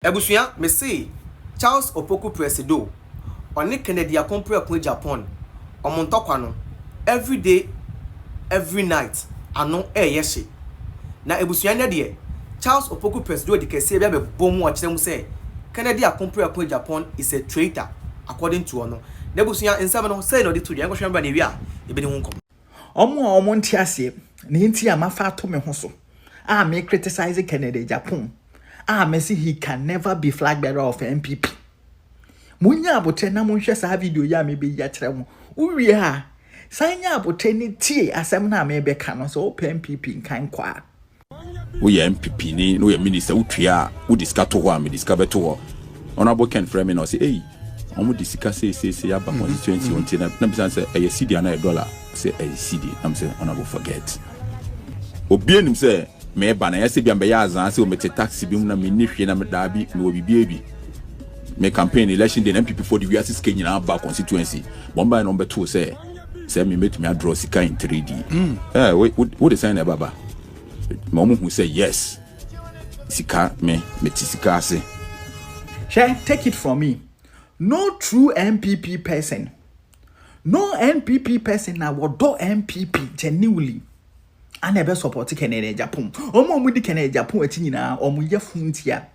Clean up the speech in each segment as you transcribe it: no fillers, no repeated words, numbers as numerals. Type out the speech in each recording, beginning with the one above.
Ebusuya me say Charles Opoku presido oni Kennedy Akompre Akompre Japan omontokwa no every day every night ano yeshe na ebusuya ne de Charles Opoku presido de kese bia be bomu a kire mu say Kennedy Akompre Akompre Japan is a traitor according to ono na ebusuya nsam no say no de to de enko hwemba na wi a ebe ne hu nkom omo nti ase ne nti amafa to me ho so me criticize Kennedy Japan Messi he can never be flag bearer of MPP. Munya abote na monhwe sa video ya me be ya kire mo. Uwie ha. Sanya abote ni tie asem na me be ka no so MPP nkan kwa. Wo ye MPP ni no ye minister utria wo discuss to ho me discuss beto ho. Honorable Ken frame no say omo discuss say ya ba constituency until na be say e CD na $1 say e CD am say honorable forget. Obi enim say me ba na yesi bia mbe ya azan se o mete taxi bi mu na me ni hwe na me da bi no bibie bi me campaign election day MPP for the Wiasis Kenya ba constituency bomba number 2 say me met me draw sika in 3D what the sign baba mom who say yes sika me sika ase take it from me, no true MPP person na wodo MPP genuinely and ebe support Kennedy Japan. Omo mu di Kennedy Japan ati nyina omo ye funtia.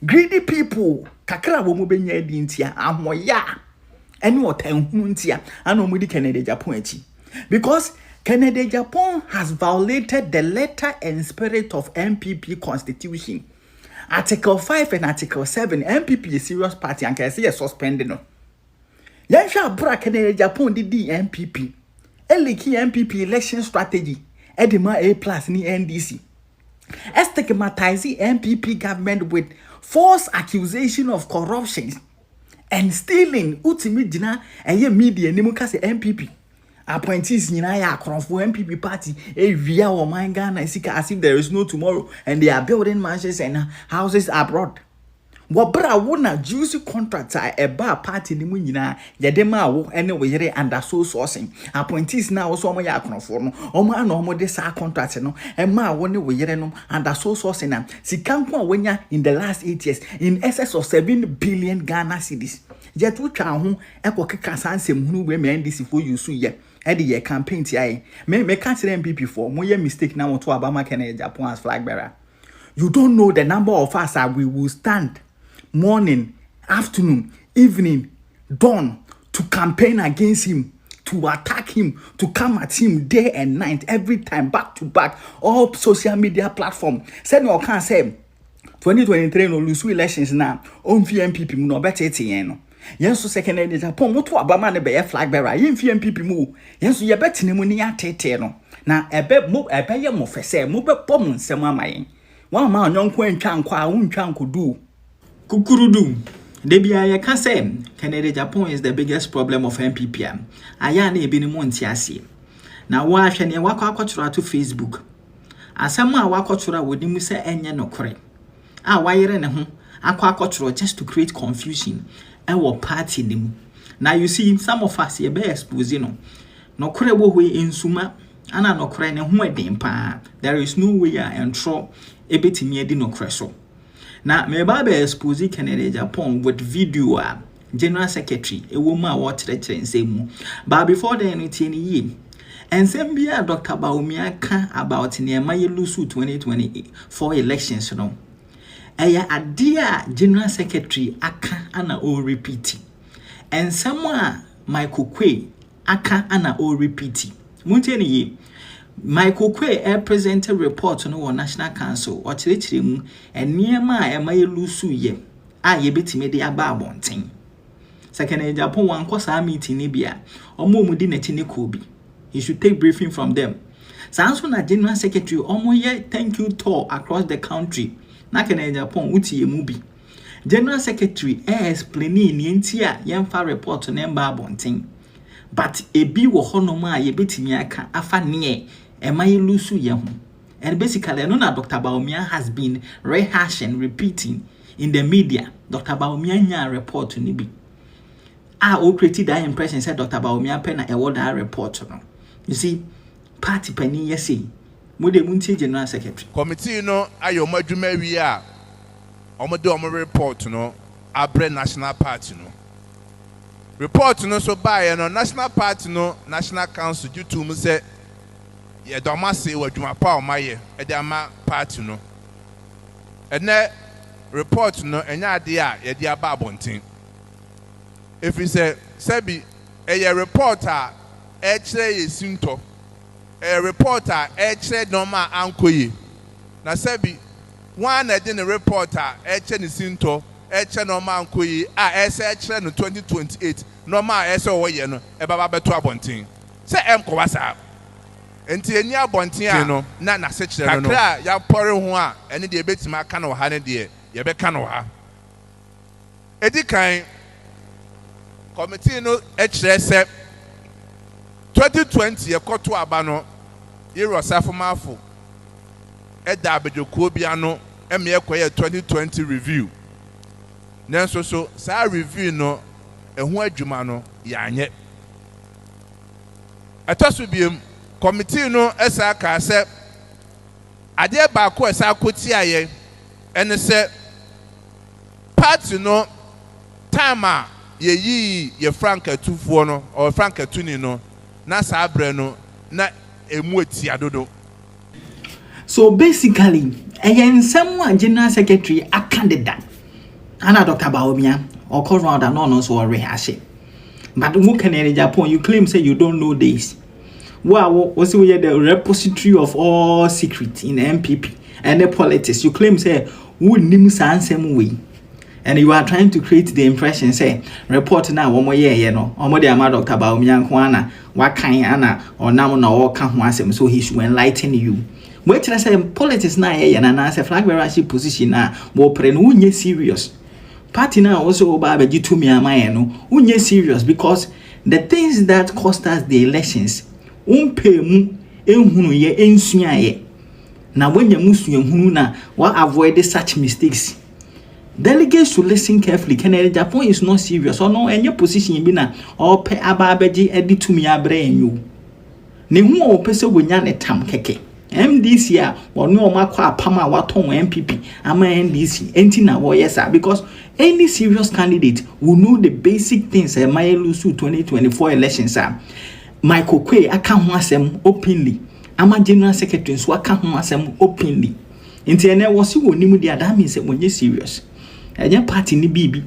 Greedy people kakra wo mu benya edi ntia ahoya. Eni otanhunu ntia ana omo di Kennedy Japan ati. Because Kennedy Japan has violated the letter and spirit of MPP constitution. Article 5 and Article 7 MPP is serious party and can say suspended no. Yansha bra Kennedy Japan di MPP. Eliki MPP election strategy. Edema A+ ni NDC. Stigmatizing MPP government with false accusation of corruption and stealing. Ultimate dina eye media ni muka se MPP. Appointees nyina ya akronfo MPP party via o man Ghana sika as if there is no tomorrow and they are building mansions and houses abroad. Wabra wona juicy contracts a bar party ni mu nyina yede ma wo ene wo yere under so sourcing appointees na wo so omo ya akonofo no omo ana omo de sa contract no e ma wo ne wo yere no under so sourcing na sika nko a wonya in the last 8 years in excess of 7 billion Ghana cedis yet wo twa ho ekokeka sansem hunu we me NDC for you so ye e de ye campaign ti ai me ka kire MPP for mo ye mistake na wo to abama Kennedy Japan as flag bearer. You don't know the number of us that we will stand morning, afternoon, evening, dawn to campaign against him, to attack him, to come at him day and night, every time, back to back, all social media platform. Said no can say 2023 no lose elections now. On MPP no better no. Yenso second Japan moto abama ne be flag bearer. Yen MPP mu. Yenso ye bet ne mu ni atete no. Na ebe ye mo fese mo be bom nsem amayen. Wa ma onyonkwo entwa nkwa a untwa nkodu. Kukurudu. Debia ya can say Kennedy Japan is the biggest problem of MPP. Aya na ebi ni mo ntiase. Na wa hwe ne wakwa to Facebook. Asem a wakwa wodi mu se enye nokore. A wayere ne ho akwa just to create confusion and what party nim. Now you see some of us ye be expose no. Nokore wo hwe ensuma ana nokore ne ho eden pa. There is no way ya entro ebetimi edi nokore so. Now, me babe expose Kennedy Japan with video General Secretary a woman what mu. But before the anything ye and same be Dr. Baumia can about near my Lusu 2024 elections no. Aya a dear General Secretary aka ana o repeat. And someone Michael Kwe aka ana o repeat. Munteni ye Michael Kwe presented report on National Council or Chirichim and near my Lusu ye. Ye betime de ababonting. Second Japan one course our meeting Nibia or Mumudin Kobi. He should take briefing from them. Sounds when a General Secretary ye thank you tour across the country. Nakane Japan uti mubi. General Secretary explaining yentia yemfa report on babonting. But a bi wo honoma ye betime aka afa near Lusu yehu. And basically, no na Dr. Baumia has been rehashing, repeating in the media. Dr. Baumia nya report to Nibi. O created that impression said Dr. Baumia pen a word that report no. You see, party penny yesi. Mude munti General Secretary. Committee no ayo madwuma wi a omo de omo report no abre national party no report no so by no national party no national council due to mu say ye do ma say wadwuma pa o maye e de ama party no ene report no enya ade a ye de aba abonten if we say sebi a reporter e kire ye sinto a reporter e kire normal ankoyi na sebi one na de reporter e kire ni sinto e kire normal ankoyi a e se kire no 2028 normal e se wo ye no e baba beto abonten se em ko wasa enti eni abonten a no na se kire no kakra ya pore ho a ene de betima aka no ha ne de ye be ka no ha edikan committee no kire se 2020 yekoto aba no yero safomafo eda abedwokuo bia no eme ekoye 2020 review nanso so sa review no ehu adwuma no yanye atoso biem committee no esa ka se ade ba ko esa koti aye ene se party no time ye frank atufuo no or frank atuni no na sabre no na emu etia dodo. So basically ensem general secretary a candidate ana Dr. Bawumia or cause round and no so rehash but who can in Japan you claim say you don't know this. Wow, was we the repository of all secret in MPP and the politics you claim say who nim sansem way. And you are trying to create the impression, say, report now, one more year, you know, or more than Dr. Bawumia Kwana, what kind Anna, or now no can once him, so he should enlighten you. Wait till I say politics now, and answer flag bearer position now, more pre serious. Party now also about you to me, no, serious because the things that cost us the elections, pay mu, ye, now when you musu what avoid such mistakes. Delegates should listen carefully. Canada Japan is not serious or no any position in bina or pe ababeji edi to me abrain you. Ne who or pese winyane tam keke. MDC or no makwa pama waton MPP ama NDC entina woyesa because any serious candidate will know the basic things a Mayelusu 2024 elections are. Michael Kwe aka ho asem openly. Ama general secretary so aka ho asem openly. Inti ene wosi wonimu dia that means say serious. Enya party ni bibi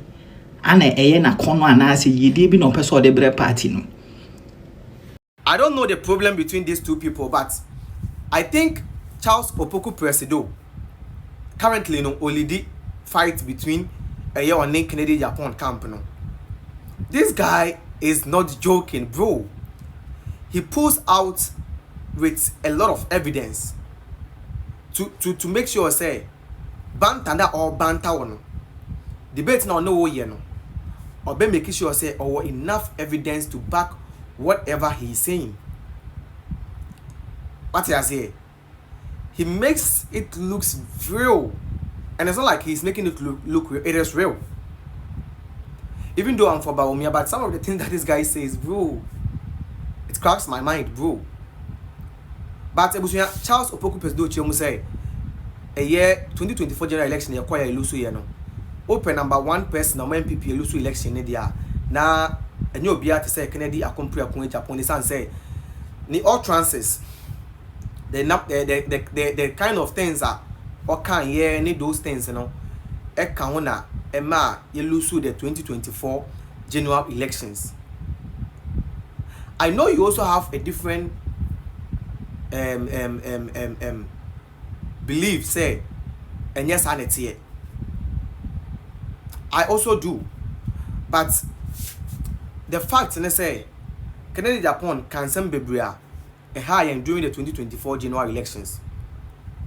ana eye na kono anase yedie bi no person de bre party no. I don't know the problem between these two people, but I think Charles Opoku Presido currently no only the fight between a year on Canadian Japan camp no. This guy is not joking, bro. He pulls out with a lot of evidence to make sure say bantanda or banta one debate now no way no or be making sure say or enough evidence to back whatever he's saying. What I say, he makes it looks real, and it's not like he's making it look real. It is real. Even though I'm for Bawumia, but some of the things that this guy says, bro, it cracks my mind, bro. But Charles Opoku Presido Chiyomu say a year 2024 general election acquire Lusu year no. Open number one person na MPP Lusu election dia na enyo bia te say Kennedy akompre akon Japan the say ni all trances the kind of things are or can yeah need those things you know e kan ho na e ma ye Lusu the 2024 general elections. I know you also have a different believe say and yes sanity. I also do, but the fact and say Canada Japan can send Bebria a high and during the 2024 general elections,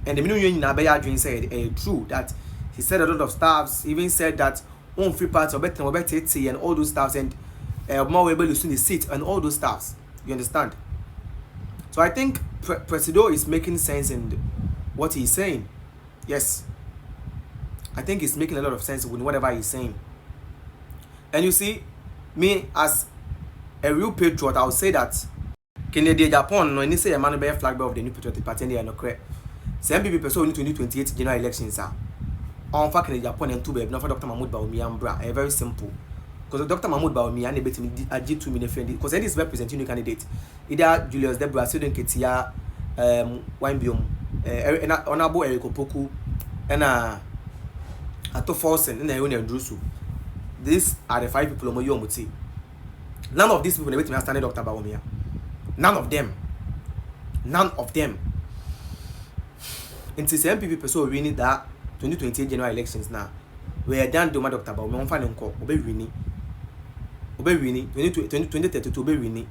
and the minimum Nabaya Dream said true that he said a lot of stuffs, even said that on free parts or better and all those stuffs and more able to see the seat and all those stuffs. You understand? So I think Presido is making sense in what he's saying. Yes, I think he's making a lot of sense with whatever he's saying. And you see, me as a real patriot, I would say that Canadian Japan no any say a man be flag bearer of the new patriotic party and they are not correct. Some people person 2028 general elections are on fa Kennedy Japan and 2 baby no for Dr. Mahmoud Bawumia Ambra. Very simple. Because Dr. Mahmoud Bawumia and betting G2 million friend because it is representing new candidate. Either Julius Debra, Sidon Ketia, Winebium, Honorable Ay3k3 Opoku, and Ato Forsen and Ione Drusu. These are the 5 people on your muti. None of these people never understand Dr. Bawumia. None of them. Until some people person winning that 2028 general elections now. We are done to my Dr. Bawumia. On final call. Obe winning. 2032 obe winning.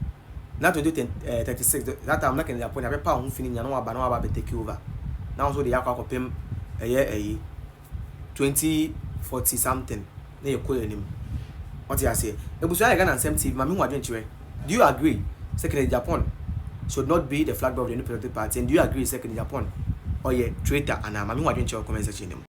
Now 2036. That time not in the point. I be power who finish. No aba take over. Now so they have to pay a year 2040 something. Then you call him. What you say? Ebusuya Ghana and same TV. Mami who adventure. Do you agree? Second Japan should not be the flag bearer of the new political party. And do you agree? Second Japan or traitor and Mami who adventure comment section.